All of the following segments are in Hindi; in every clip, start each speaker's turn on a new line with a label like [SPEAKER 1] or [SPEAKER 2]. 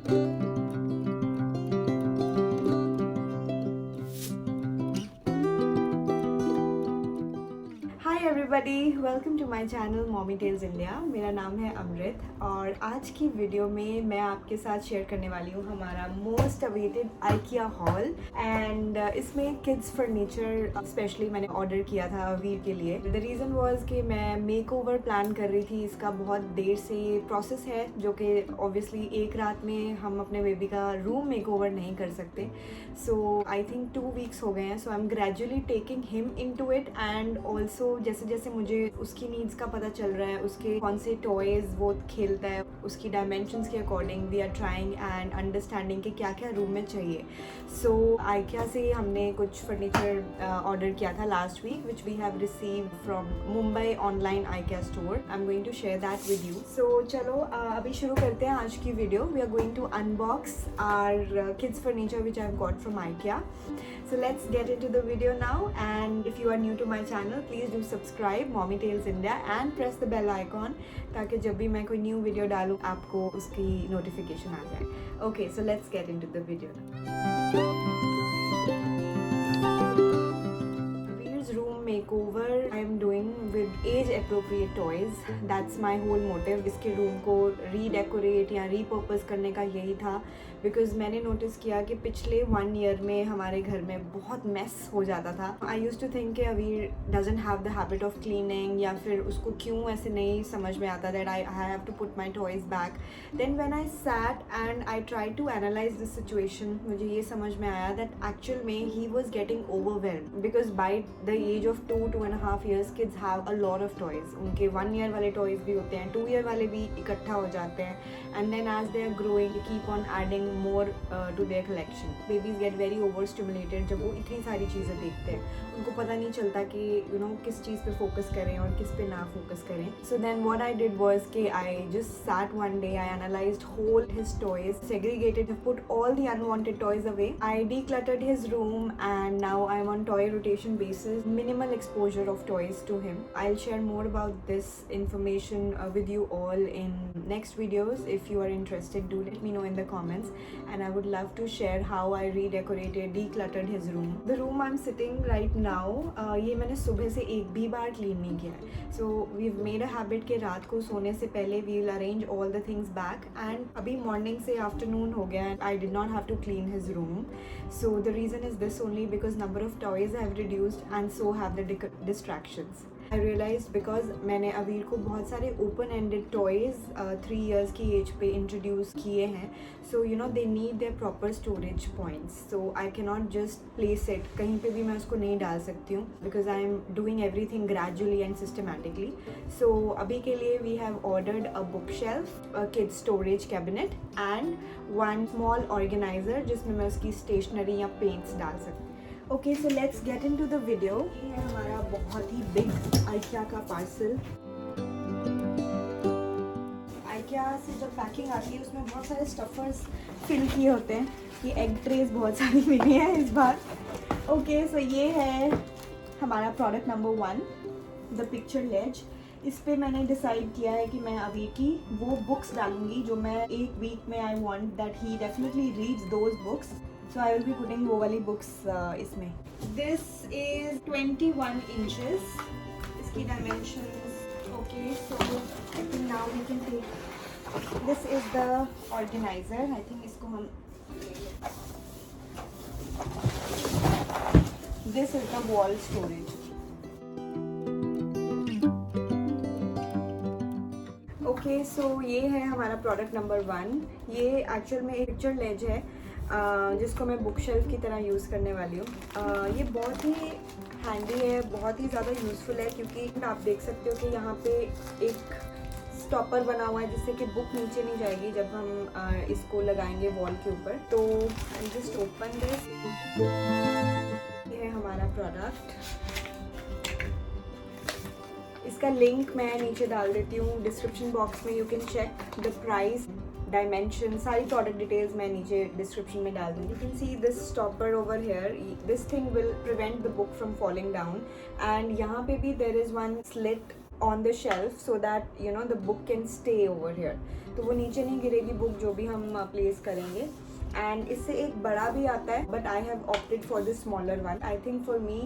[SPEAKER 1] Hi everybody, welcome to my channel mommy tales India. मेरा नाम है अमृत और आज की वीडियो में मैं आपके साथ शेयर करने वाली हूँ हमारा most awaited IKEA hall. And इसमें किड्स फर्नीचर स्पेशली मैंने ऑर्डर किया था वीर के लिए। द रीज़न वाज कि मैं मेक ओवर प्लान कर रही थी। इसका बहुत देर से ये प्रोसेस है, जो कि ऑब्वियसली एक रात में हम अपने बेबी का रूम मेक ओवर नहीं कर सकते। सो आई थिंक 2 वीक्स हो गए हैं। So I am gradually taking him into it and also जैसे जैसे मुझे उसकी नीड्स का पता चल रहा है, उसके कौन से टॉयज़ वो खेलता है, उसकी डायमेंशंस के according we are trying and understanding कि क्या क्या रूम में चाहिए। सो आइकिया से हमने कुछ फर्नीचर ऑर्डर किया था last week, which we have received from Mumbai online IKEA store. I am going to share that with you. So चलो अभी शुरू करते हैं आज की video. We are going to unbox our kids furniture which I have got from IKEA. So let's get into the video now, and if you are new to my channel, please do subscribe Mommy Tales India and press the bell icon ताकि जब भी मैं कोई न्यू वीडियो डालूँ आपको उसकी नोटिफिकेशन आ जाए। Okay, so let's get into the video now. Veer's room makeover I am doing with age appropriate toys. That's my whole motive. इसके रूम को रीडेकोरेट या रीपर्पस करने का यही था, बिकॉज मैंने नोटिस किया कि पिछले 1 ईयर में हमारे घर में बहुत मेस हो जाता था। आई यूज टू थिंक कि Aveer doesn't have the habit of cleaning, या फिर उसको क्यों ऐसे नहीं समझ में आता that I have to put my toys back. Then when I sat and I try to analyse this situation, मुझे ये समझ में आया दैट एक्चुअल में he was getting overwhelmed, because by the age of 2.5 years kids have a lot of toys. उनके 1 year वाले टॉयज भी होते हैं, 2 year वाले भी इकट्ठा हो जाते हैं, and then as they are growing keep on adding more to their collection. Babies get very overstimulated जब वो इतनी सारी चीज़ें देखते हैं। उनको पता नहीं चलता कि किस चीज़ पे फोकस करें और किस पे ना फोकस करें। So then what I did was कि I just sat one day, I analyzed whole his toys, segregated, put all the unwanted toys away. I decluttered his room and now I'm on toy rotation basis, minimal exposure of toys to him. I'll share more about this information with you all in next videos. If you are interested, do let me know in the comments. And I would love to share how I redecorated, decluttered his room. The room I'm sitting right now, ये मैंने सुबह से एक भी बार क्लीन नहीं किया है। So we've made a habit कि रात को सोने से पहले we'll arrange all the things back, and अभी morning से afternoon हो गया and I did not have to clean his room. So the reason is this only, because number of toys have reduced and so have the distractions. I realized because मैंने अवीर को बहुत सारे open ended toys 3 years की एज पे इंट्रोड्यूस किए हैं। So you know they need their proper storage points. So I cannot just place it कहीं पे भी मैं उसको नहीं डाल सकती हूँ, because I am doing everything gradually and systematically. So अभी के लिए we have ordered a bookshelf, a kids storage cabinet and one small organizer जिसमें मैं उसकी stationery या paints डाल सकती हूँ। Okay, so let's get into the video. ये है हमारा बहुत ही बिग आइकिया का पार्सल। आइकिया से जब पैकिंग आती है उसमें बहुत सारे स्टफर्स फिल किए होते हैं। ये एग ट्रेस बहुत सारी मिली है इस बार। ओके, सो ये है हमारा प्रोडक्ट नंबर 1, द पिक्चर लेज। इस पे मैंने डिसाइड किया है कि मैं अभी की वो बुक्स डालूंगी जो मैं एक वीक में I want that he definitely reads those books. So I will be putting वो वाली books इसमें। This is 21 inches. इसकी dimensions. Okay, so I think now we can take. This is the organizer. I think इसको हम। This is the wall storage. Okay, so ये है हमारा प्रोडक्ट नंबर 1। ये एक्चुअल में एक पिक्चर लेज है जिसको मैं बुक शेल्फ की तरह यूज़ करने वाली हूँ। ये बहुत ही हैंडी है, बहुत ही ज़्यादा यूज़फुल है, क्योंकि आप देख सकते हो कि यहाँ पे एक स्टॉपर बना हुआ है जिससे कि बुक नीचे नहीं जाएगी जब हम इसको लगाएंगे वॉल के ऊपर। तो आई जस्ट ओपन दिस। ये है हमारा प्रोडक्ट। इसका लिंक मैं नीचे डाल देती हूँ डिस्क्रिप्शन बॉक्स में। You can check the price, dimension, सारी प्रोडक्ट डिटेल्स मैं नीचे डिस्क्रिप्शन में डाल दूँगी। You can see this stopper over here. This thing will prevent the book from falling down. And यहाँ पे भी there is one slit on the shelf so that you know the book can stay over here. तो वो नीचे नहीं गिरेगी बुक जो भी हम प्लेस करेंगे. एंड इससे एक बड़ा भी आता है, but I have opted for the smaller one. I think for me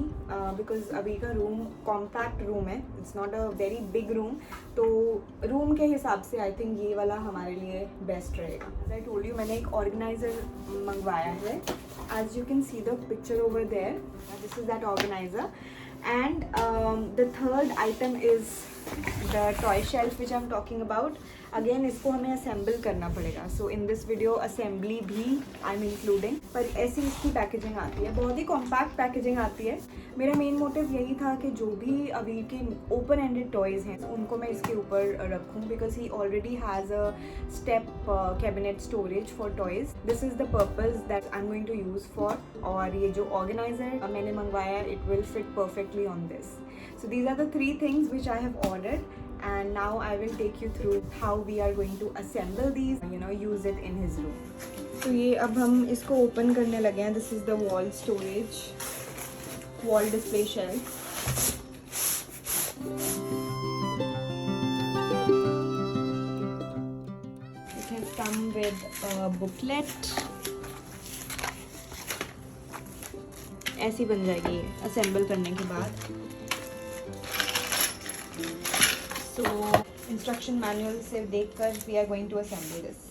[SPEAKER 1] because अभी का रूम कॉम्पैक्ट रूम है, it's not a very big room, तो रूम के हिसाब से आई थिंक ये वाला हमारे लिए बेस्ट रहेगा. आई टोल्ड यू मैंने एक ऑर्गेनाइजर मंगवाया है. As you can see the picture over there, this is that organizer. And the third item is the toy shelf which I'm talking about. Again इसको हमें assemble करना पड़ेगा. So in this video assembly भी I'm including. पर ऐसी इसकी पैकेजिंग आती है, बहुत ही कॉम्पैक्ट पैकेजिंग आती है. मेरा मेन मोटिव यही था कि जो भी अभी के ओपन एंडेड टॉयज़ हैं उनको मैं इसके ऊपर रखूँ, because he already has a step cabinet storage for toys. This is the purpose that I am going to use for. और ये जो ऑर्गेनाइजर मैंने मंगवाया it will fit perfectly on this. So these are the three things which I have ordered, and now I will take you through how we are going to assemble these, you know, use it in his room. तो ये अब हम इसको ओपन करने लगे हैं. This is the wall storage, wall display shelf. It has come with a booklet. ऐसी बन जाएगी ये असेंबल करने के बाद. सो इंस्ट्रक्शन मैनुअल से देखकर we are going to assemble this.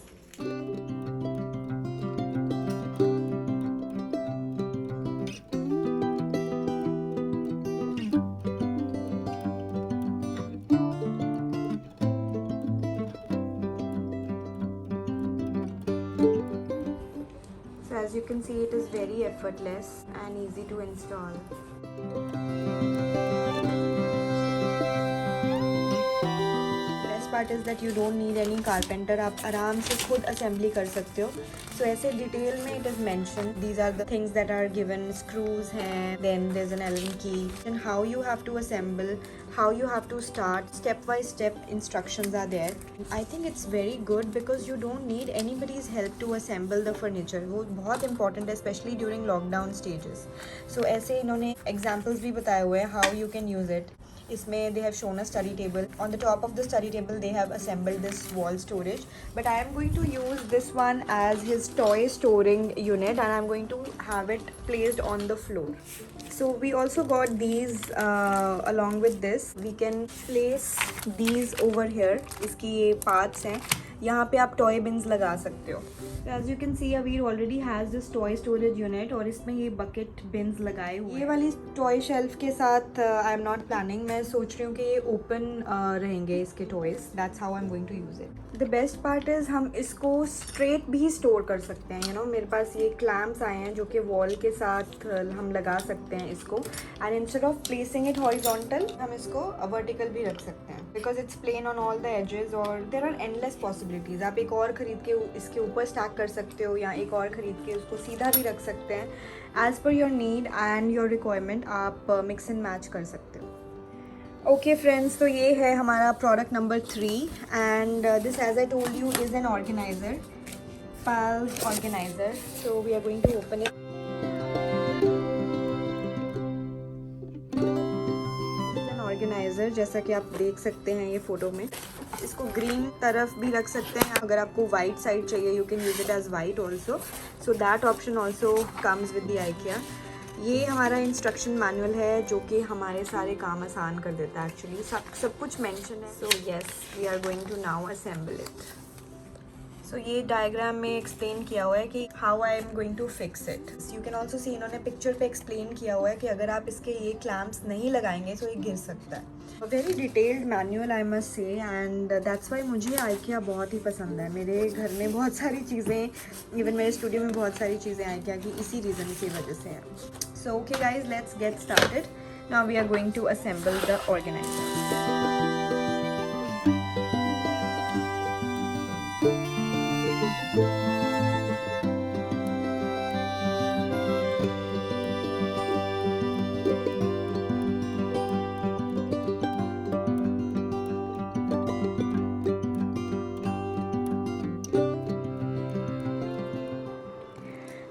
[SPEAKER 1] As you can see, it is very effortless and easy to install. Best part is that you don't need any carpenter. आप आराम से खुद assembly कर सकते हो. So ऐसे डिटेल में it is mentioned. These are the things that are given. Screws हैं, then there's an Allen key, and how you have to assemble, how you have to start, step by step instructions are there. I think it's very good because you don't need anybody's help to assemble the furniture. वो बहुत important है, especially during lockdown stages. So ऐसे इन्होंने examples भी बताए हुए हैं how you can use it. इसमें they have shown a study table. On the top of the study table they have assembled this wall storage, but I am going to use this one as his toy storing unit, and I'm going to have it placed on the floor. So we also got these along with this. We can place these over here. इसकी ये parts हैं, यहाँ पे आप टॉय बिन्स लगा सकते हो. As you can see Aveer already has this toy storage unit, और इसमें ये बकेट बिन्स लगाए हुए. ये वाली टॉय शेल्फ के साथ आई एम नॉट प्लानिंग. मैं सोच रही हूँ कि ये ओपन रहेंगे इसके toys. That's how I am going to use it. The best part is हम इसको स्ट्रेट भी स्टोर कर सकते हैं. यू नो मेरे पास ये क्लैम्प्स आए हैं जो कि वॉल के साथ हम लगा सकते हैं इसको, and instead of placing it horizontal हम इसको वर्टिकल भी रख सकते हैं, because it's plain on all the edges. और देर आर एंडलेस पॉसिबिलिटीज़. आप एक और ख़रीद के इसके ऊपर स्टैक कर सकते हो, या एक और ख़रीद के उसको सीधा भी रख सकते हैं. As per your need and your requirement आप मिक्स एंड मैच कर सकते हो. ओके फ्रेंड्स, तो ये है हमारा product number 3, and this as I told you is an organizer, PAL organizer. So we are going to open it. Organizer जैसा कि आप देख सकते हैं ये फ़ोटो में. इसको ग्रीन तरफ भी रख सकते हैं. अगर आपको वाइट साइड चाहिए you can use it as white also. So that option also comes with the IKEA. ये हमारा इंस्ट्रक्शन मैनुअल है जो कि हमारे सारे काम आसान कर देता है. एक्चुअली सब कुछ मेंशन है. So yes, we are going to now assemble it. So ये डायग्राम में एक्सप्लेन किया हुआ है कि how I am going to fix it. You can also see इन्होंने पिक्चर पे एक्सप्लेन किया हुआ है कि अगर आप इसके ये क्लैम्प्स नहीं लगाएंगे तो ये गिर सकता है. Very detailed manual I must say, and that's why मुझे IKEA बहुत ही पसंद है. मेरे घर में बहुत सारी चीज़ें, इवन मेरे स्टूडियो में बहुत सारी चीज़ें IKEA की इसी रीज़न की वजह से हैं. So okay guys, let's get started. Now we are going to assemble the organizer.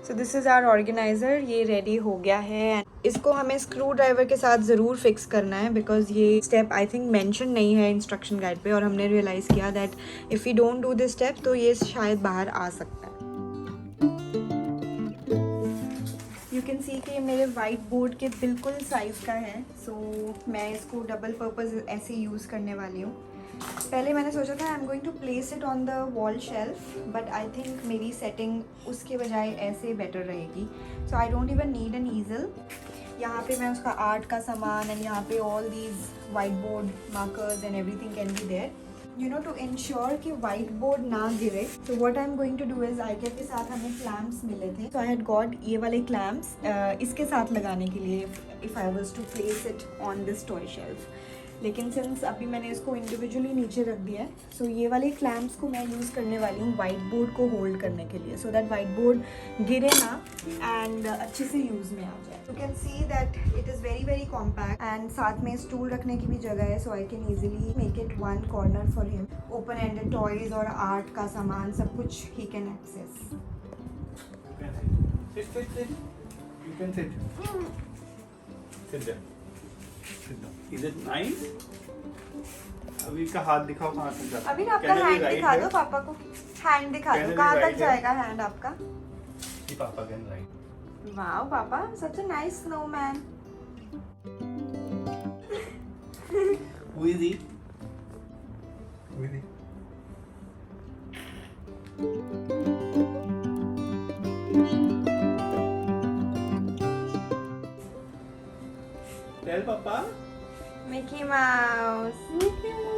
[SPEAKER 1] So this is our organizer, ये रेडी हो गया है। इसको हमें स्क्रू ड्राइवर के साथ ज़रूर फिक्स करना है बिकॉज ये स्टेप आई थिंक मेंशन नहीं है इंस्ट्रक्शन गाइड पे, और हमने रियलाइज़ किया that if you don't do this step तो ये शायद बाहर आ सकता है। यू कैन सी कि मेरे वाइट बोर्ड के बिल्कुल साइज़ का है, सो मैं इसको डबल पर्पज़ ऐसे यूज़ करने वाली हूँ। पहले मैंने सोचा था I am going to place it on the wall shelf, but I think मेरी सेटिंग उसके बजाय ऐसे बेटर रहेगी। So I don't even need an easel. यहाँ पे मैं उसका आर्ट का सामान एंड यहाँ पे all these whiteboard markers and everything can be there, you know, to ensure कि वाइट बोर्ड ना गिरे। तो what I am going to do is आईकेयर के साथ हमें क्लैम्प्स मिले थे, सो आई हैड गॉट ये वाले क्लैम्प्स इसके साथ लगाने के लिए if I was to place it on this toy shelf. लेकिन सिंस अभी मैंने इसको इंडिविजुअली नीचे रख दिया है, सो ये वाले क्लैम्प्स को मैं यूज़ करने वाली हूँ वाइट बोर्ड को होल्ड करने के लिए, सो दैट वाइट बोर्ड गिरे ना एंड अच्छे से यूज़ में आ जाए। You can see that it is very very compact and साथ में स्टूल रखने की भी जगह है, so I can easily make it one corner for him. Open ended toys और आर्ट का सामान सब कुछ ही can access.
[SPEAKER 2] You can sit. Sit there. Sit down. Is it nice? अभी का हाथ दिखाओ कहाँ तक जाता है।
[SPEAKER 1] अभी आपका हैंड दिखा दो पापा को, हैंड दिखा दो कहाँ तक जाएगा हैंड आपका।
[SPEAKER 2] जी पापा कैन राइट।
[SPEAKER 1] वाओ पापा, such a nice snowman.
[SPEAKER 2] Who is he? Who is he? Tell Papa.
[SPEAKER 1] Mickey Mouse. Mickey Mouse.